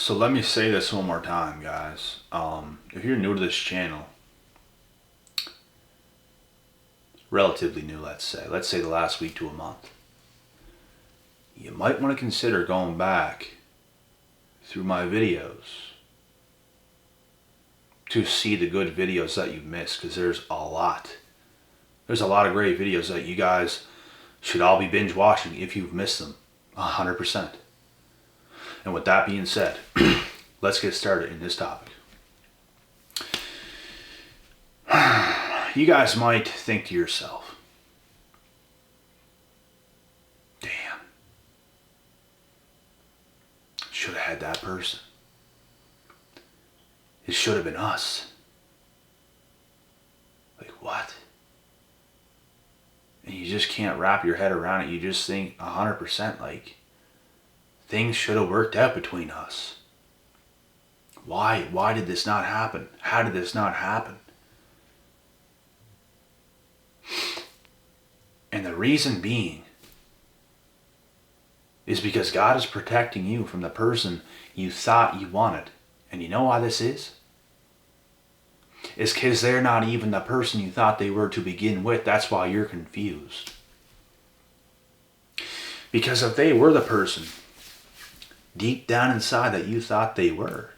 So let me say this one more time, guys. If you're new to this channel, relatively new, let's say the last week to a month, you might want to consider going back through my videos to see the good videos that you've missed, because there's a lot. There's a lot of great videos that you guys should all be binge watching if you've missed them. 100%. And with that being said, let's get started in this topic. You guys might think to yourself, damn, should have had that person. It should have been us. Like, what? And you just can't wrap your head around it. You just think 100% like, things should have worked out between us. Why did this not happen? How did this not happen? And the reason being is because God is protecting you from the person you thought you wanted. And you know why this is? It's because they're not even the person you thought they were to begin with. That's why you're confused. Because if they were the person deep down inside that you thought they were,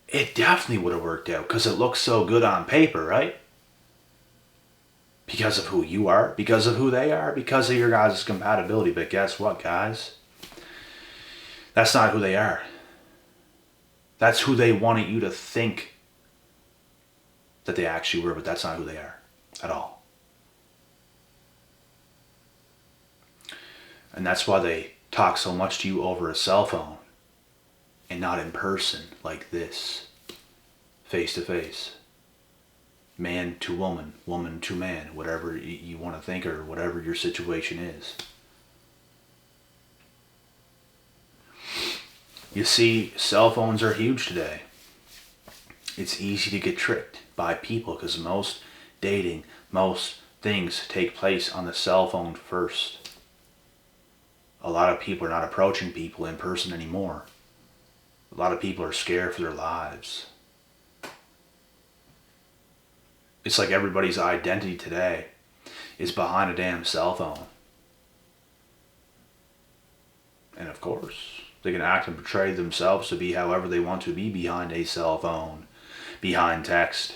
it definitely would have worked out, because it looks so good on paper, right? Because of who you are, because of who they are, because of your guys' compatibility. But guess what, guys? That's not who they are. That's who they wanted you to think that they actually were, but that's not who they are at all. And that's why they talk so much to you over a cell phone and not in person like this, face to face, man to woman, woman to man, whatever you want to think or whatever your situation is. You see, cell phones are huge today. It's easy to get tricked by people because most dating, most things take place on the cell phone first. A lot of people are not approaching people in person anymore. A lot of people are scared for their lives. It's like everybody's identity today is behind a damn cell phone. And of course, they can act and portray themselves to be however they want to be behind a cell phone, behind text.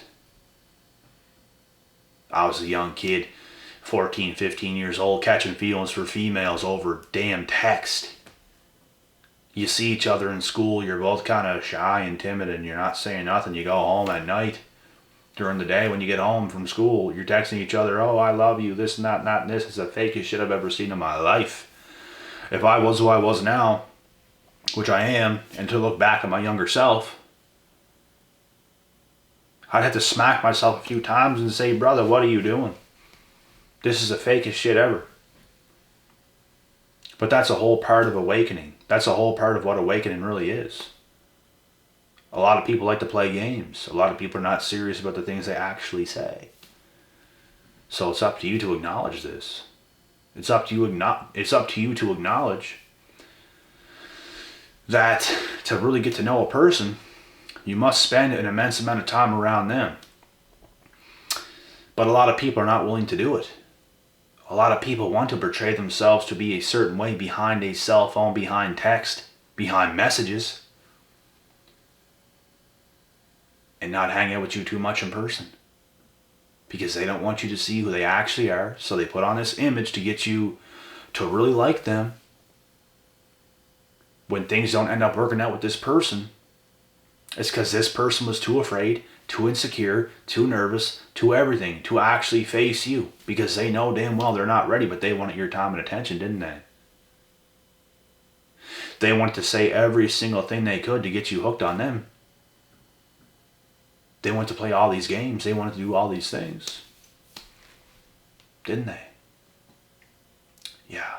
I was a young kid, 14, 15 years old, catching feelings for females over damn text. You see each other in school, you're both kind of shy and timid and you're not saying nothing. You go home at night. During the day when you get home from school, you're texting each other, oh, I love you, this and that and that and this. It's the fakest shit I've ever seen in my life. If I was who I was now, which I am, and to look back at my younger self, I'd have to smack myself a few times and say, brother, what are you doing? This is the fakest shit ever. But that's a whole part of awakening. That's a whole part of what awakening really is. A lot of people like to play games. A lot of people are not serious about the things they actually say. So it's up to you to acknowledge this. It's up to you to acknowledge that to really get to know a person, you must spend an immense amount of time around them. But a lot of people are not willing to do it. A lot of people want to portray themselves to be a certain way behind a cell phone, behind text, behind messages, and not hang out with you too much in person. Because they don't want you to see who they actually are, so they put on this image to get you to really like them. When things don't end up working out with this person, it's because this person was too afraid, too insecure, too nervous, too everything to actually face you. Because they know damn well they're not ready, but they wanted your time and attention, didn't they? They wanted to say every single thing they could to get you hooked on them. They wanted to play all these games. They wanted to do all these things. Didn't they? Yeah.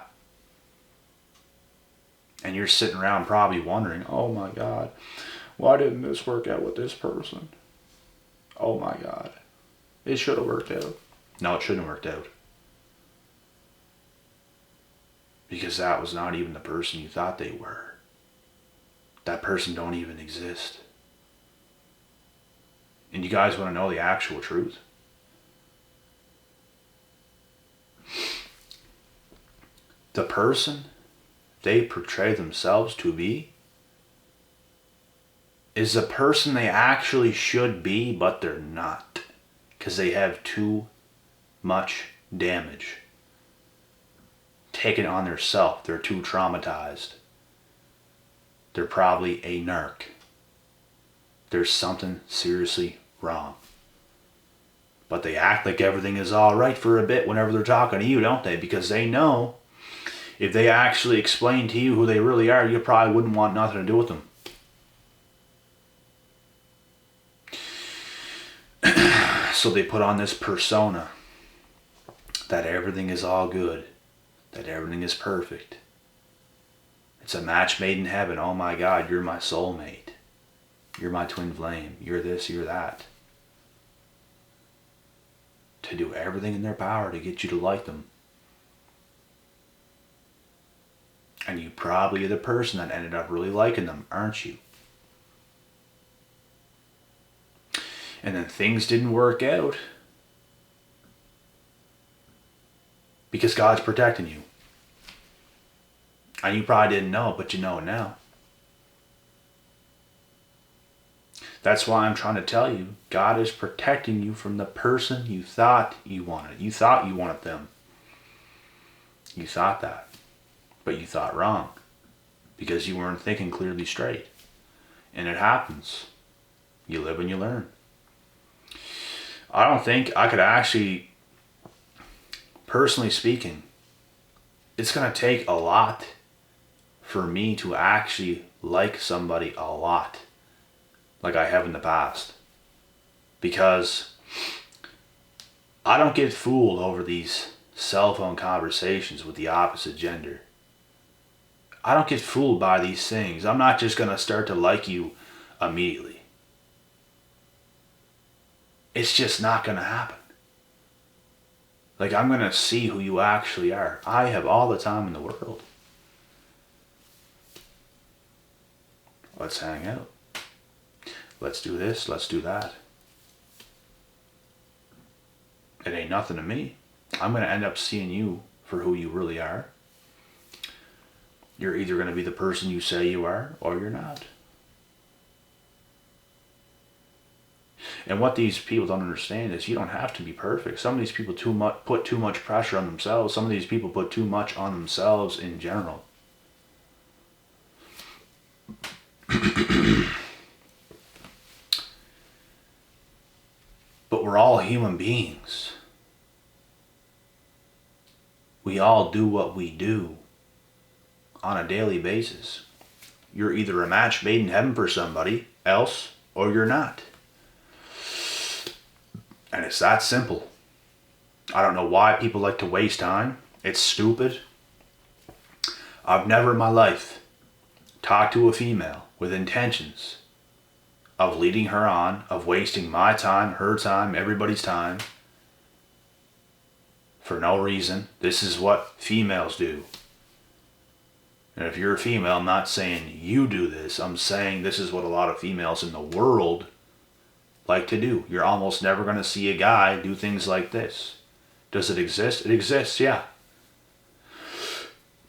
And you're sitting around probably wondering, oh my God, why didn't this work out with this person? Oh my God, it should have worked out. No, it shouldn't have worked out. Because that was not even the person you thought they were. that person don't even exist. And you guys want to know the actual truth? The person they portray themselves to be is the person they actually should be, but they're not. Because they have too much damage taken on their self. They're too traumatized. They're probably a narc. There's something seriously wrong. But they act like everything is all right for a bit whenever they're talking to you, don't they? Because they know if they actually explain to you who they really are, you probably wouldn't want nothing to do with them. So they put on this persona that everything is all good, that everything is perfect. It's a match made in heaven. Oh my God, you're my soulmate. You're my twin flame. You're this, you're that. To do everything in their power to get you to like them. And you probably are the person that ended up really liking them, aren't you? And then things didn't work out because God's protecting you. And you probably didn't know, but you know it now. That's why I'm trying to tell you, God is protecting you from the person you thought you wanted. You thought you wanted them. You thought that. But you thought wrong. Because you weren't thinking clearly straight. And it happens. You live and you learn. I don't think I could actually, personally speaking, it's going to take a lot for me to actually like somebody a lot, like I have in the past. Because I don't get fooled over these cell phone conversations with the opposite gender. I don't get fooled by these things. I'm not just going to start to like you immediately. It's just not going to happen. Like, I'm going to see who you actually are. I have all the time in the world. Let's hang out. Let's do this. Let's do that. It ain't nothing to me. I'm going to end up seeing you for who you really are. You're either going to be the person you say you are, or you're not. And what these people don't understand is you don't have to be perfect. Some of these people put too much pressure on themselves. Some of these people put too much on themselves in general. But we're all human beings. We all do what we do on a daily basis. You're either a match made in heaven for somebody else, or you're not. And it's that simple. I don't know why people like to waste time. It's stupid. I've never in my life talked to a female with intentions of leading her on, of wasting my time, her time, everybody's time, for no reason. This is what females do. And if you're a female, I'm not saying you do this. I'm saying this is what a lot of females in the world like to do. You're almost never going to see a guy do things like this. Does it exist? It exists, yeah.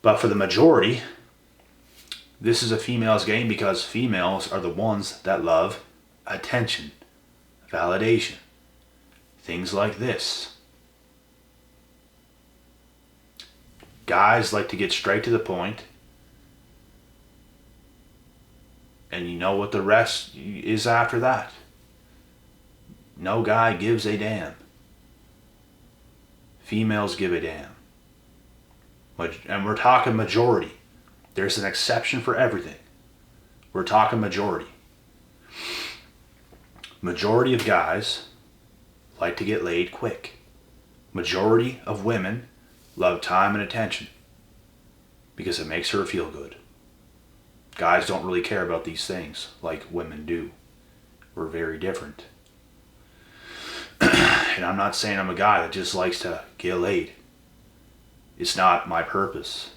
But for the majority, this is a female's game because females are the ones that love attention, validation, things like this. Guys like to get straight to the point, and you know what the rest is after that. No guy gives a damn. Females give a damn. And we're talking majority. There's an exception for everything. We're talking majority. Majority of guys like to get laid quick. Majority of women love time and attention because it makes her feel good. Guys don't really care about these things like women do. We're very different. And I'm not saying I'm a guy that just likes to get laid. It's not my purpose.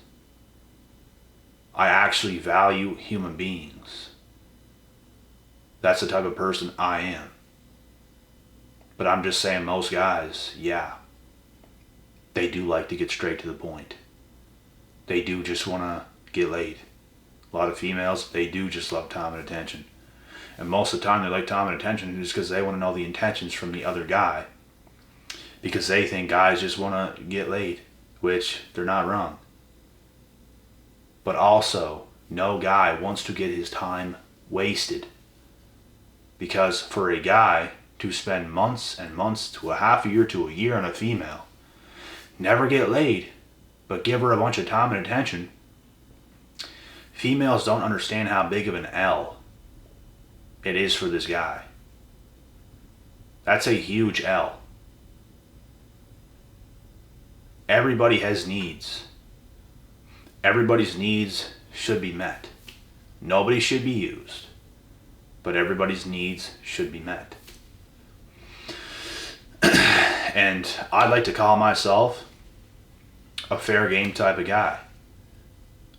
I actually value human beings. That's the type of person I am. But I'm just saying, most guys, yeah, they do like to get straight to the point. They do just want to get laid. A lot of females, they do just love time and attention. And most of the time they like time and attention just because they want to know the intentions from the other guy. Because they think guys just want to get laid, which they're not wrong. But also, no guy wants to get his time wasted. Because for a guy to spend months and months to a half a year to a year on a female, never get laid, but give her a bunch of time and attention, females don't understand how big of an L it is for this guy. That's a huge L. Everybody has needs. Everybody's needs should be met. Nobody should be used, but everybody's needs should be met. And I'd like to call myself a fair game type of guy.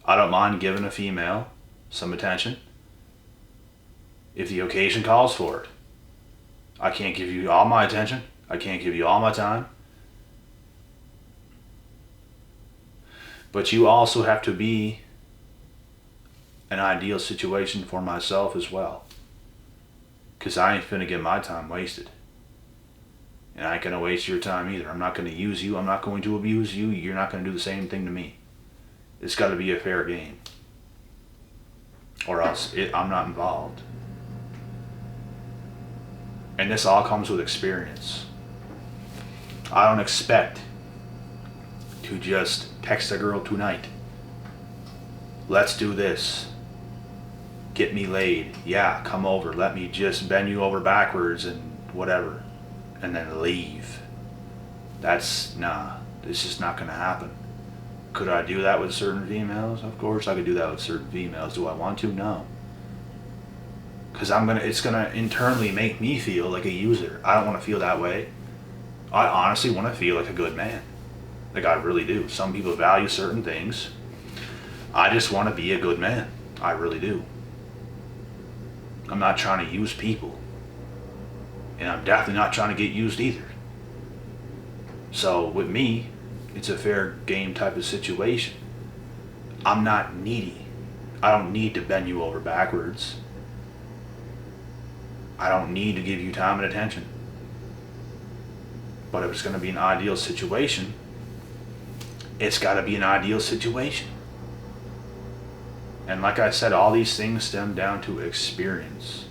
I don't mind giving a female some attention if the occasion calls for it. I can't give you all my attention. I can't give you all my time. But you also have to be an ideal situation for myself as well. Because I ain't finna get my time wasted. And I ain't gonna waste your time either. I'm not gonna use you. I'm not going to abuse you. You're not gonna do the same thing to me. It's gotta be a fair game. Or else I'm not involved. And this all comes with experience. I don't expect to just text a girl tonight. Let's do this. Get me laid. Yeah, come over. Let me just bend you over backwards and whatever. And then leave. This is not gonna happen. Could I do that with certain females? Of course I could do that with certain females. Do I want to? No. Because it's gonna internally make me feel like a user. I don't want to feel that way. I honestly want to feel like a good man. Like I really do. Some people value certain things. I just want to be a good man. I really do. I'm not trying to use people. And I'm definitely not trying to get used either. So with me, it's a fair game type of situation. I'm not needy. I don't need to bend you over backwards. I don't need to give you time and attention. But if it's going to be an ideal situation, it's got to be an ideal situation. And like I said, all these things stem down to experience.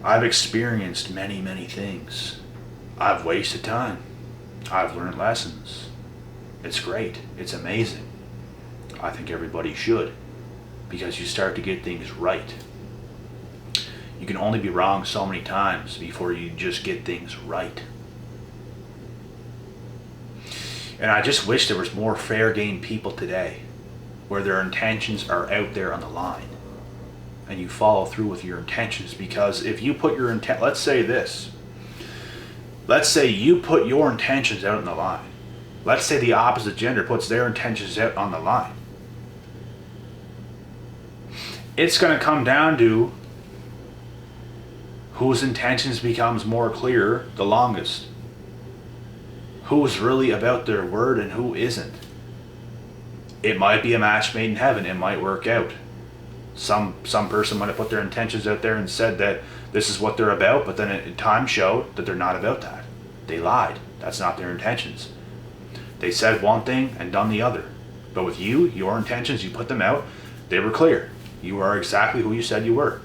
I've experienced many, many things. I've wasted time. I've learned lessons. It's great. It's amazing. I think everybody should, because you start to get things right. You can only be wrong so many times before you just get things right. And I just wish there was more fair game people today, where their intentions are out there on the line and you follow through with your intentions. Because if you put your intent, let's say you put your intentions out on the line. Let's say the opposite gender puts their intentions out on the line. It's going to come down to whose intentions becomes more clear the longest. Who's really about their word and who isn't. It might be a match made in heaven. It might work out. Some person might have put their intentions out there and said that this is what they're about, but then time showed that they're not about that. They lied. That's not their intentions. They said one thing and done the other. But with you, your intentions, you put them out, they were clear. You are exactly who you said you were.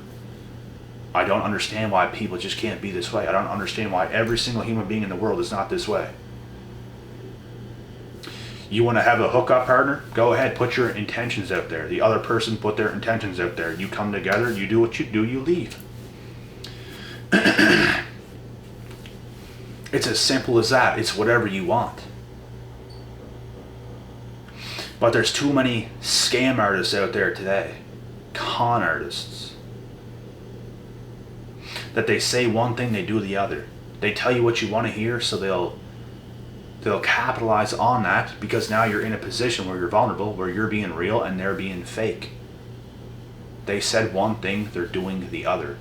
I don't understand why people just can't be this way. I don't understand why every single human being in the world is not this way. You want to have a hookup partner? Go ahead, put your intentions out there. The other person put their intentions out there. You come together, you do what you do, you leave. It's as simple as that. It's whatever you want. But there's too many scam artists out there today. Con artists. That they say one thing, they do the other. They tell you what you want to hear, so they'll capitalize on that, because now you're in a position where you're vulnerable, where you're being real and they're being fake. They said one thing, they're doing the other.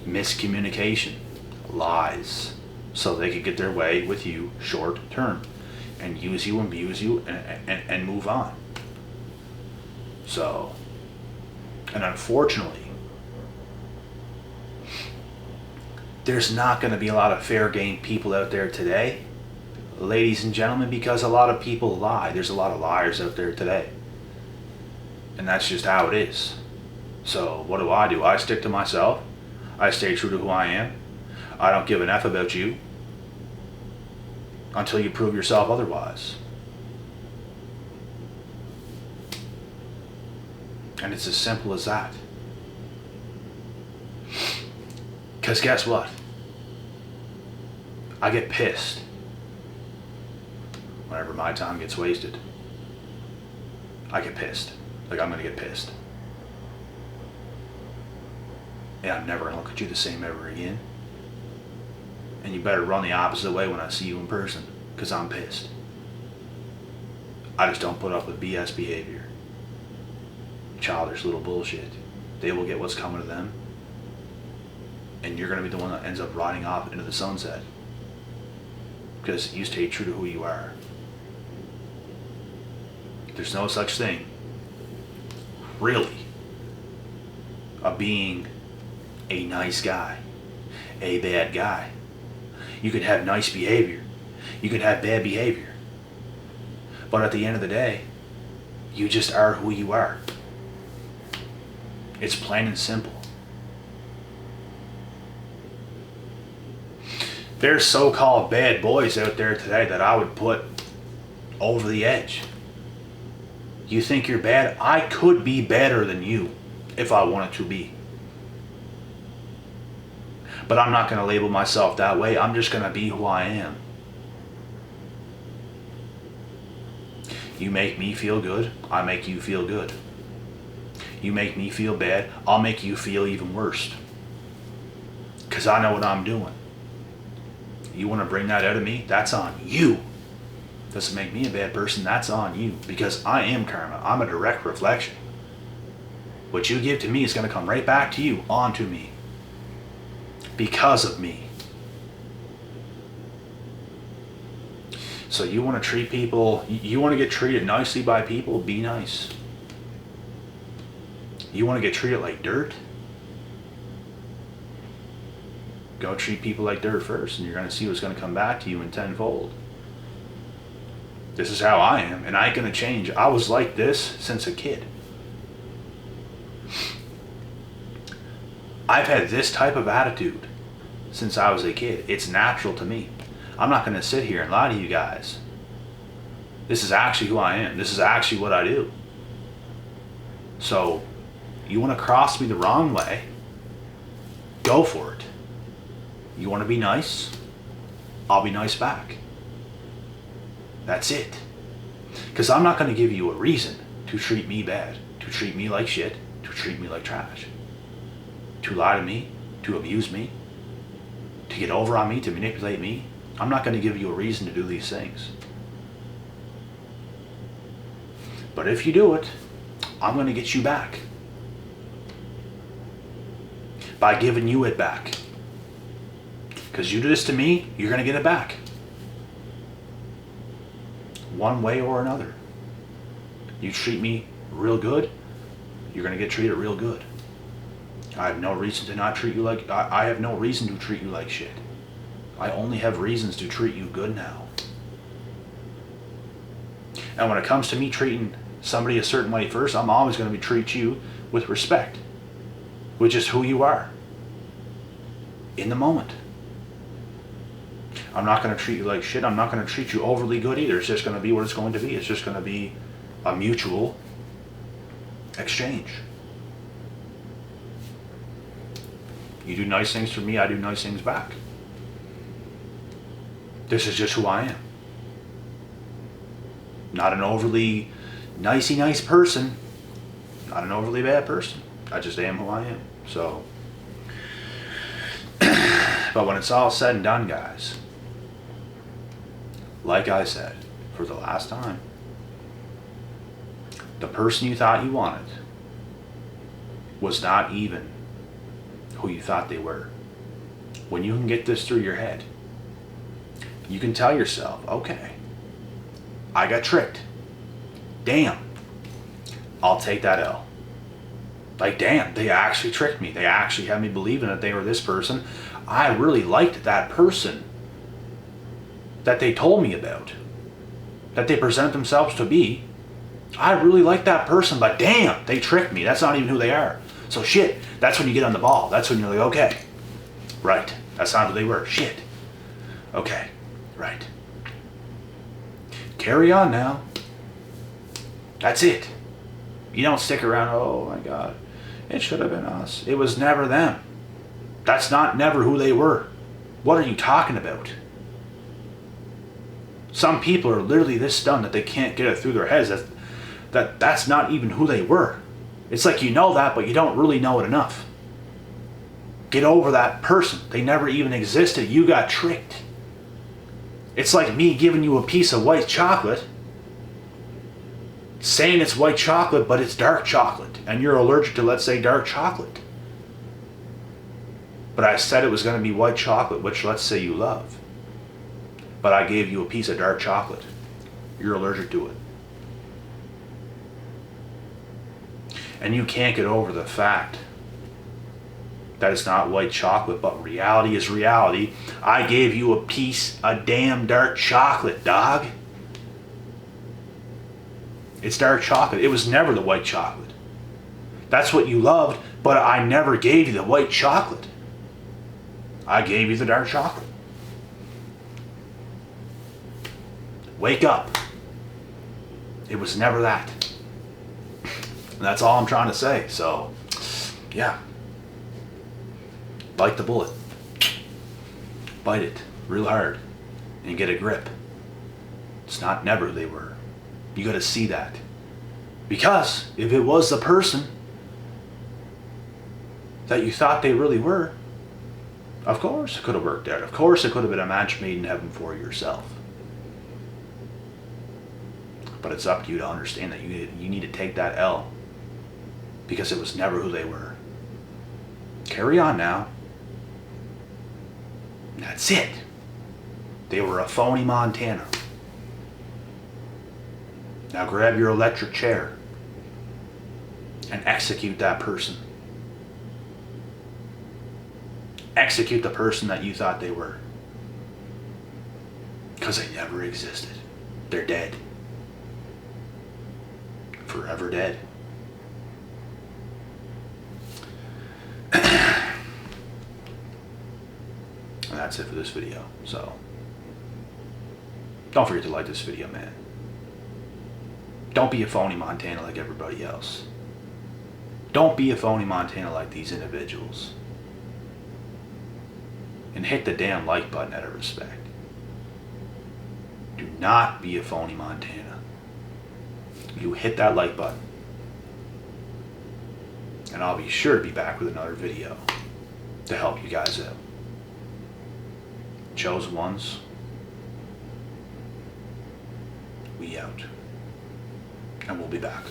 miscommunication, lies, so they could get their way with you short term and use you and abuse you and move on. So, and unfortunately, there's not going to be a lot of fair game people out there today, ladies and gentlemen, because a lot of people lie. There's a lot of liars out there today. And that's just how it is. So what do? I stick to myself. I stay true to who I am. I don't give an F about you until you prove yourself otherwise. And it's as simple as that. Because guess what? I get pissed whenever my time gets wasted. I get pissed. Like, I'm going to get pissed. And I'm never going to look at you the same ever again. And you better run the opposite way when I see you in person, because I'm pissed. I just don't put up with BS behavior. Childish little bullshit. They will get what's coming to them. And you're going to be the one that ends up riding off into the sunset. Because you stay true to who you are. There's no such thing, really, of being a nice guy, a bad guy. You can have nice behavior. You can have bad behavior. But at the end of the day, you just are who you are. It's plain and simple. There's so-called bad boys out there today that I would put over the edge. You think you're bad? I could be better than you if I wanted to be. But I'm not going to label myself that way. I'm just going to be who I am. You make me feel good, I make you feel good. You make me feel bad, I'll make you feel even worse. Because I know what I'm doing. You want to bring that out of me? That's on you. Doesn't make me a bad person, that's on you. Because I am karma. I'm a direct reflection. What you give to me is going to come right back to you, onto me. Because of me. So you want to treat people, you want to get treated nicely by people, be nice. You want to get treated like dirt? Go treat people like dirt first, and you're going to see what's going to come back to you in tenfold. This is how I am, and I ain't going to change. I was like this since a kid. I've had this type of attitude since I was a kid. It's natural to me. I'm not going to sit here and lie to you guys. This is actually who I am. This is actually what I do. So, you want to cross me the wrong way, go for it. You want to be nice? I'll be nice back. That's it. Because I'm not going to give you a reason to treat me bad, to treat me like shit, to treat me like trash, to lie to me, to abuse me, to get over on me, to manipulate me. I'm not going to give you a reason to do these things. But if you do it, I'm going to get you back. By giving you it back. Because you do this to me, you're going to get it back. One way or another. You treat me real good, you're going to get treated real good. I have no reason to not treat you like, I have no reason to treat you like shit. I only have reasons to treat you good now. And when it comes to me treating somebody a certain way first, I'm always going to treat you with respect, which is who you are in the moment. I'm not going to treat you like shit. I'm not going to treat you overly good either. It's just going to be what it's going to be. It's just going to be a mutual exchange. You do nice things for me, I do nice things back. This is just who I am. Not an overly nicey nice person. Not an overly bad person. I just am who I am. So, but when it's all said and done, guys, like I said, for the last time, the person you thought you wanted was not even who you thought they were. when you can get this through your head, you can tell yourself, okay, I got tricked. Damn, I'll take that L. Like, damn, they actually tricked me. They actually had me believing that they were this person. I really liked that person that they told me about, that they present themselves to be. I really like that person, but damn, they tricked me. That's not even who they are. So shit, that's when you get on the ball. That's when you're like, okay, right, that's not who they were. Shit. Okay, right. Carry on now. That's it. You don't stick around, oh my God, it should have been us. It was never them. That's not never who they were. What are you talking about? Some people are literally this dumb that they can't get it through their heads that's not even who they were. It's like you know that, but you don't really know it enough. Get over that person. They never even existed. You got tricked. It's like me giving you a piece of white chocolate, saying it's white chocolate, but it's dark chocolate, and you're allergic to, let's say, dark chocolate. But I said it was going to be white chocolate, which let's say you love. But I gave you a piece of dark chocolate. You're allergic to it. And you can't get over the fact that it's not white chocolate, but reality is reality. I gave you a piece of damn dark chocolate, dog. It's dark chocolate. It was never the white chocolate. That's what you loved, but I never gave you the white chocolate. I gave you the dark chocolate. Wake up. It was never that. And that's all I'm trying to say. So, yeah. Bite the bullet. Bite it real hard and get a grip. It's not never they were. You got to see that. Because if it was the person that you thought they really were, of course it could have worked out. Of course it could have been a match made in heaven for yourself. But it's up to you to understand that you need to take that L. Because it was never who they were. Carry on now. That's it. They were a phony Montana. Now grab your electric chair and execute that person. Execute the person that you thought they were. Because they never existed. They're dead. Forever dead. And that's it for this video. So, don't forget to like this video, man. Don't be a phony Montana like everybody else. Don't be a phony Montana like these individuals. And hit the damn like button out of respect. Do not be a phony Montana. You hit that like button. And I'll be sure to be back with another video to help you guys out. Chosen ones, we out. And we'll be back.